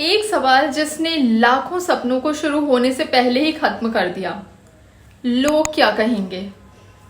एक सवाल जिसने लाखों सपनों को शुरू होने से पहले ही खत्म कर दिया। लोग क्या कहेंगे?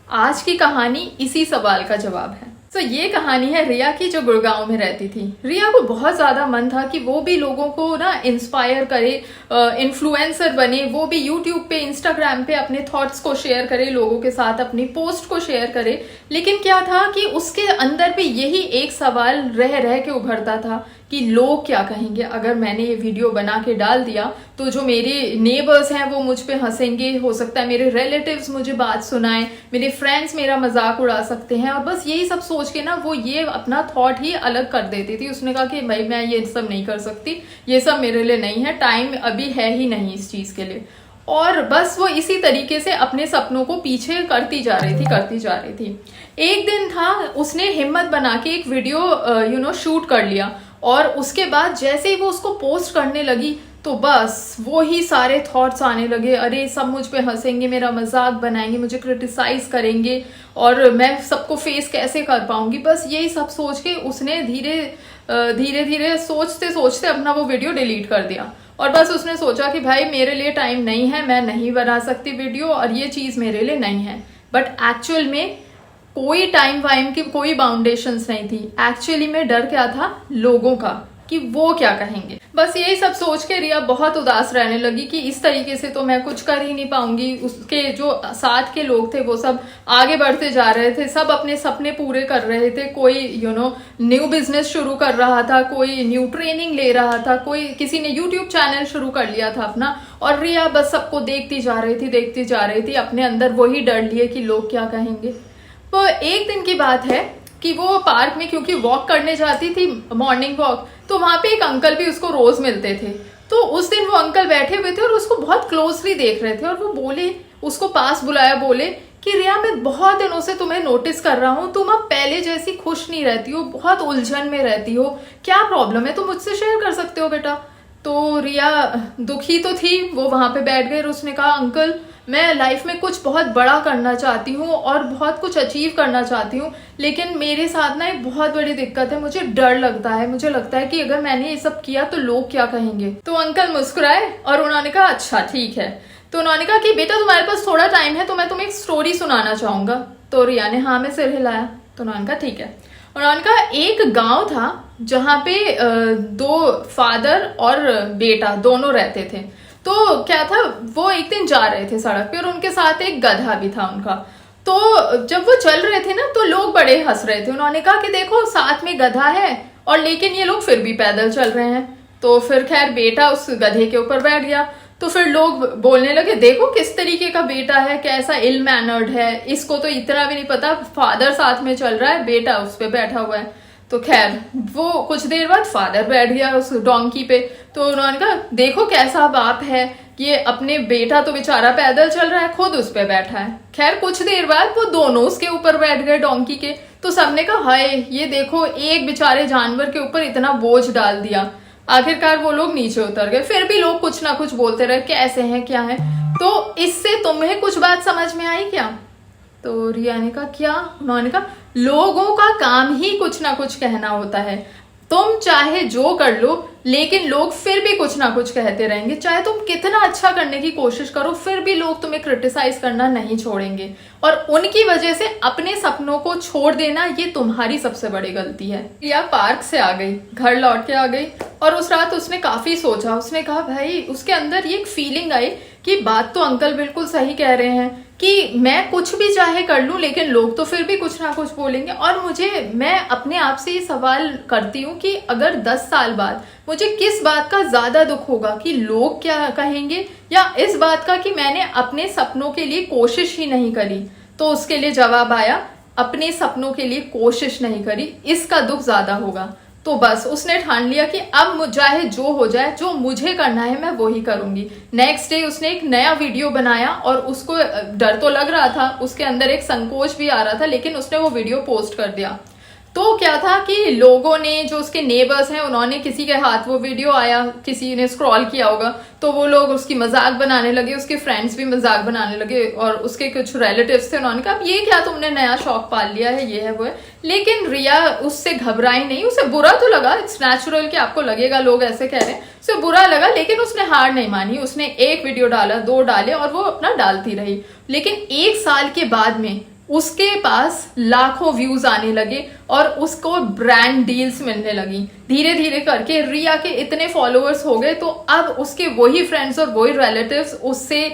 आज की कहानी इसी सवाल का जवाब है। तो ये कहानी है रिया की, जो गुड़गांव में रहती थी। रिया को बहुत ज्यादा मन था कि वो भी लोगों को ना इंस्पायर करे, इन्फ्लुएंसर बने, वो भी यूट्यूब पे, इंस्टाग्राम पे अपने थॉट्स को शेयर करे, लोगों के साथ अपनी पोस्ट को शेयर करे। लेकिन क्या था कि उसके अंदर भी यही एक सवाल रह रह के उभरता था कि लोग क्या कहेंगे अगर मैंने ये वीडियो बना के डाल दिया, तो जो मेरे नेबर्स हैं वो मुझ पे हंसेंगे, हो सकता है मेरे रिलेटिव्स मुझे बात सुनाएं, मेरे फ्रेंड्स मेरा मजाक उड़ा सकते हैं। और बस यही सब सोच के ना वो ये अपना थॉट ही अलग कर देती थी। उसने कहा कि भाई मैं ये सब नहीं कर सकती, ये सब मेरे लिए नहीं है, टाइम अभी है ही नहीं इस चीज के लिए। और बस वो इसी तरीके से अपने सपनों को पीछे करती जा रही थी। एक दिन था, उसने हिम्मत बना के एक वीडियो शूट कर लिया, और उसके बाद जैसे ही वो उसको पोस्ट करने लगी तो बस वो ही सारे थॉट्स आने लगे। अरे सब मुझ पे हंसेंगे, मेरा मजाक बनाएंगे, मुझे क्रिटिसाइज करेंगे, और मैं सबको फेस कैसे कर पाऊंगी। बस यही सब सोच के उसने धीरे धीरे सोचते सोचते अपना वो वीडियो डिलीट कर दिया। और बस उसने सोचा कि भाई मेरे लिए टाइम नहीं है, मैं नहीं बना सकती वीडियो, और ये चीज मेरे लिए नहीं है। बट एक्चुअल में कोई टाइम वाइम की कोई बाउंडेशंस नहीं थी। एक्चुअली में डर क्या था? लोगों का, कि वो क्या कहेंगे। बस यही सब सोच के रिया बहुत उदास रहने लगी कि इस तरीके से तो मैं कुछ कर ही नहीं पाऊंगी। उसके जो साथ के लोग थे वो सब आगे बढ़ते जा रहे थे, सब अपने सपने पूरे कर रहे थे। कोई न्यू बिजनेस शुरू कर रहा था, कोई न्यू ट्रेनिंग ले रहा था, कोई किसी ने यूट्यूब चैनल शुरू कर लिया था अपना। और रिया बस सबको देखती जा रही थी, अपने अंदर वही डर लिए कि लोग क्या कहेंगे। तो एक दिन की बात है कि वो पार्क में क्योंकि वॉक करने जाती थी, मॉर्निंग वॉक, तो वहां पे एक अंकल भी उसको रोज मिलते थे। तो उस दिन वो अंकल बैठे हुए थे और उसको बहुत क्लोजली देख रहे थे, और वो बोले, उसको पास बुलाया, बोले कि रिया मैं बहुत दिनों से तुम्हें नोटिस कर रहा हूँ, तुम अब पहले जैसी खुश नहीं रहती हो, बहुत उलझन में रहती हो, क्या प्रॉब्लम है? तुम मुझसे शेयर कर सकते हो बेटा। तो रिया दुखी तो थी, वो वहां पे बैठ गई और उसने कहा अंकल मैं लाइफ में कुछ बहुत बड़ा करना चाहती हूँ और बहुत कुछ अचीव करना चाहती हूँ, लेकिन मेरे साथ ना एक बहुत बड़ी दिक्कत है, मुझे डर लगता है, मुझे लगता है कि अगर मैंने ये सब किया तो लोग क्या कहेंगे। तो अंकल मुस्कुराए और उन्होंने कहा अच्छा ठीक है। तो उन्होंने कहा कि बेटा तुम्हारे पास थोड़ा टाइम है तो मैं तुम्हें एक स्टोरी सुनाना चाहूंगा। तो रिया ने हाँ में सिर हिलाया। तो उन्होंने कहा ठीक है। उन्होंने कहा एक गांव था जहाँ पे दो फादर और बेटा दोनों रहते थे। तो क्या था, वो एक दिन जा रहे थे सड़क पे और उनके साथ एक गधा भी था उनका। तो जब वो चल रहे थे ना तो लोग बड़े हंस रहे थे। उन्होंने कहा कि देखो साथ में गधा है और लेकिन ये लोग फिर भी पैदल चल रहे हैं। तो फिर खैर बेटा उस गधे के ऊपर बैठ गया। तो फिर लोग बोलने लगे देखो किस तरीके का बेटा है, कैसा इल मैनर्ड है, इसको तो इतना भी नहीं पता, फादर साथ में चल रहा है, बेटा उस पे बैठा हुआ है। तो खैर वो कुछ देर बाद फादर बैठ गया उस डोंकी पे। तो उन्होंने कहा देखो कैसा बाप है, ये अपने बेटा तो बेचारा पैदल चल रहा है, खुद उस पे बैठा है। खैर कुछ देर बाद वो दोनों उसके ऊपर बैठ गए डोंकी के। तो सबने कहा हाय ये देखो एक बेचारे जानवर के ऊपर इतना बोझ डाल दिया। आखिरकार वो लोग नीचे उतर गए, फिर भी लोग कुछ ना कुछ बोलते रहे कैसे हैं क्या है। तो इससे तुम्हें कुछ बात समझ में आई क्या? तो रिया ने कहा क्या? उन्होंने कहा लोगों का काम ही कुछ ना कुछ कहना होता है, तुम चाहे जो कर लो लेकिन लोग फिर भी कुछ ना कुछ कहते रहेंगे। चाहे तुम कितना अच्छा करने की कोशिश करो फिर भी लोग तुम्हें क्रिटिसाइज करना नहीं छोड़ेंगे, और उनकी वजह से अपने सपनों को छोड़ देना ये तुम्हारी सबसे बड़ी गलती है। रिया पार्क से आ गई, घर लौट के आ गई, और उस रात उसने काफी सोचा। उसने कहा भाई, उसके अंदर ये एक फीलिंग आई कि बात तो अंकल बिल्कुल सही कह रहे हैं कि मैं कुछ भी चाहे कर लूं लेकिन लोग तो फिर भी कुछ ना कुछ बोलेंगे। और मैं अपने आप से ये सवाल करती हूँ कि अगर 10 साल बाद मुझे किस बात का ज्यादा दुख होगा, कि लोग क्या कहेंगे या इस बात का कि मैंने अपने सपनों के लिए कोशिश ही नहीं करी। तो उसके लिए जवाब आया अपने सपनों के लिए कोशिश नहीं करी, इसका दुख ज्यादा होगा। तो बस उसने ठान लिया कि अब चाहे जो हो जाए, जो मुझे करना है मैं वो ही करूंगी। नेक्स्ट डे उसने एक नया वीडियो बनाया और उसको डर तो लग रहा था, उसके अंदर एक संकोच भी आ रहा था, लेकिन उसने वो वीडियो पोस्ट कर दिया। तो क्या था कि लोगों ने, जो उसके नेबर्स हैं, उन्होंने, किसी के हाथ वो वीडियो आया, किसी ने स्क्रॉल किया होगा, तो वो लोग उसकी मजाक बनाने लगे, उसके फ्रेंड्स भी मजाक बनाने लगे, और उसके कुछ रिलेटिव्स थे, उन्होंने कहा ये क्या तुमने नया शौक पाल लिया है, ये है वो है। लेकिन रिया उससे घबराई नहीं, उसे बुरा तो लगा, इट्स नेचुरल कि आपको लगेगा, लोग ऐसे कह रहे हैं, उसे बुरा लगा, लेकिन उसने हार नहीं मानी। उसने एक वीडियो डाला, 2 डाले, और वो अपना डालती रही। लेकिन 1 साल के बाद में उसके पास लाखों व्यूज आने लगे और उसको ब्रांड डील्स मिलने लगी। धीरे धीरे करके रिया के इतने फॉलोअर्स हो गए, तो अब उसके वही फ्रेंड्स और वही रिलेटिव्स उससे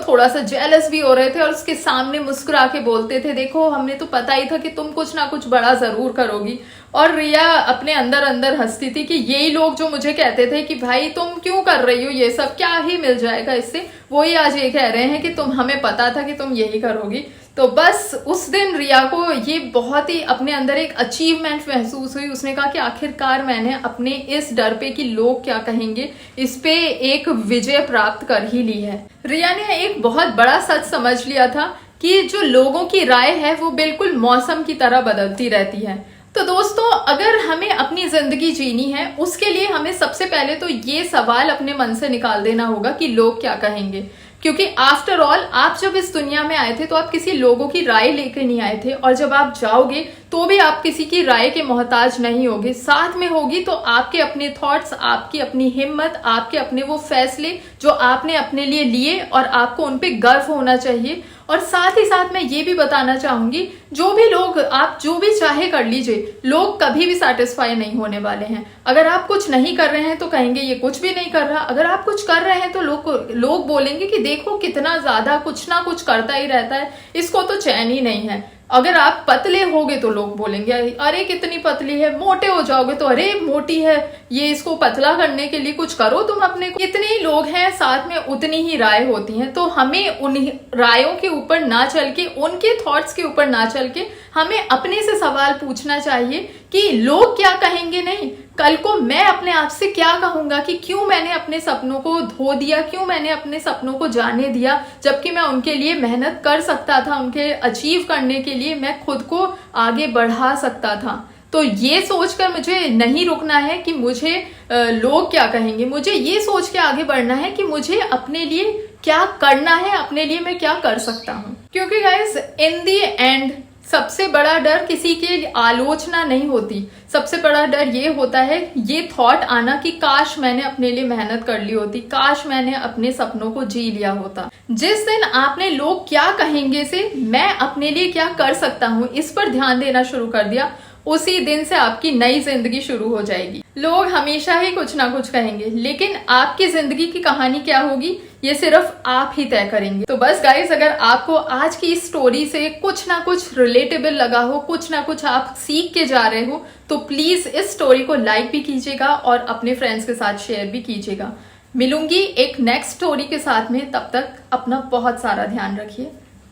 थोड़ा सा जेलस भी हो रहे थे, और उसके सामने मुस्कुरा के बोलते थे, देखो हमने तो पता ही था कि तुम कुछ ना कुछ बड़ा जरूर करोगी। और रिया अपने अंदर अंदर हंसती थी कि यही लोग जो मुझे कहते थे कि भाई तुम क्यों कर रही हो ये सब, क्या ही मिल जाएगा इससे, वही आज ये कह रहे हैं कि तुम, हमें पता था कि तुम यही करोगी। तो बस उस दिन रिया को ये बहुत ही अपने अंदर एक अचीवमेंट महसूस हुई। उसने कहा कि आखिरकार मैंने अपने इस डर पे कि लोग क्या कहेंगे, इस पे एक विजय प्राप्त कर ही ली है। रिया ने एक बहुत बड़ा सच समझ लिया था कि जो लोगों की राय है वो बिल्कुल मौसम की तरह बदलती रहती है। तो दोस्तों, अगर हमें अपनी जिंदगी जीनी है, उसके लिए हमें सबसे पहले तो ये सवाल अपने मन से निकाल देना होगा कि लोग क्या कहेंगे। क्योंकि आफ्टर ऑल आप जब इस दुनिया में आए थे तो आप किसी लोगों की राय लेकर नहीं आए थे, और जब आप जाओगे तो भी आप किसी की राय के मोहताज नहीं होगे। साथ में होगी तो आपके अपने थॉट्स, आपकी अपनी हिम्मत, आपके अपने वो फैसले जो आपने अपने लिए लिए, और आपको उन पे गर्व होना चाहिए। और साथ ही साथ मैं ये भी बताना चाहूंगी, जो भी लोग, आप जो भी चाहे कर लीजिए, लोग कभी भी सेटिस्फाई नहीं होने वाले हैं। अगर आप कुछ नहीं कर रहे हैं तो कहेंगे ये कुछ भी नहीं कर रहा, अगर आप कुछ कर रहे हैं तो लोग बोलेंगे कि देखो कितना ज्यादा कुछ ना कुछ करता ही रहता है, इसको तो चैन ही नहीं है। अगर आप पतले होगे तो लोग बोलेंगे अरे कितनी पतली है, मोटे हो जाओगे तो अरे मोटी है, ये इसको पतला करने के लिए कुछ करो तुम अपने को। कितने ही लोग हैं, साथ में उतनी ही राय होती हैं। तो हमें उन रायों के ऊपर ना चल के, उनके थॉट्स के ऊपर ना चल के, हमें अपने से सवाल पूछना चाहिए कि लोग क्या कहेंगे। नहीं, कल को मैं अपने आप से क्या कहूंगा कि क्यों मैंने अपने सपनों को धो दिया, क्यों मैंने अपने सपनों को जाने दिया, जबकि मैं उनके लिए मेहनत कर सकता था, उनके अचीव करने के लिए मैं खुद को आगे बढ़ा सकता था। तो ये सोचकर मुझे नहीं रुकना है कि मुझे लोग क्या कहेंगे, मुझे ये सोच के आगे बढ़ना है कि मुझे अपने लिए क्या करना है, अपने लिए मैं क्या कर सकता हूँ। क्योंकि गाइस, इन दी एंड सबसे बड़ा डर किसी की आलोचना नहीं होती, सबसे बड़ा डर ये होता है, ये थॉट आना कि काश मैंने अपने लिए मेहनत कर ली होती, काश मैंने अपने सपनों को जी लिया होता। जिस दिन आपने लोग क्या कहेंगे से मैं अपने लिए क्या कर सकता हूँ इस पर ध्यान देना शुरू कर दिया, उसी दिन से आपकी नई जिंदगी शुरू हो जाएगी। लोग हमेशा ही कुछ ना कुछ कहेंगे, लेकिन आपकी जिंदगी की कहानी क्या होगी ये सिर्फ आप ही तय करेंगे। तो बस गाइस, अगर आपको आज की इस स्टोरी से कुछ ना कुछ रिलेटेबल लगा हो, कुछ ना कुछ आप सीख के जा रहे हो, तो प्लीज इस स्टोरी को लाइक भी कीजिएगा और अपने फ्रेंड्स के साथ शेयर भी कीजिएगा। मिलूंगी एक नेक्स्ट स्टोरी के साथ में, तब तक अपना बहुत सारा ध्यान रखिए।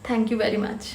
Thank you very much.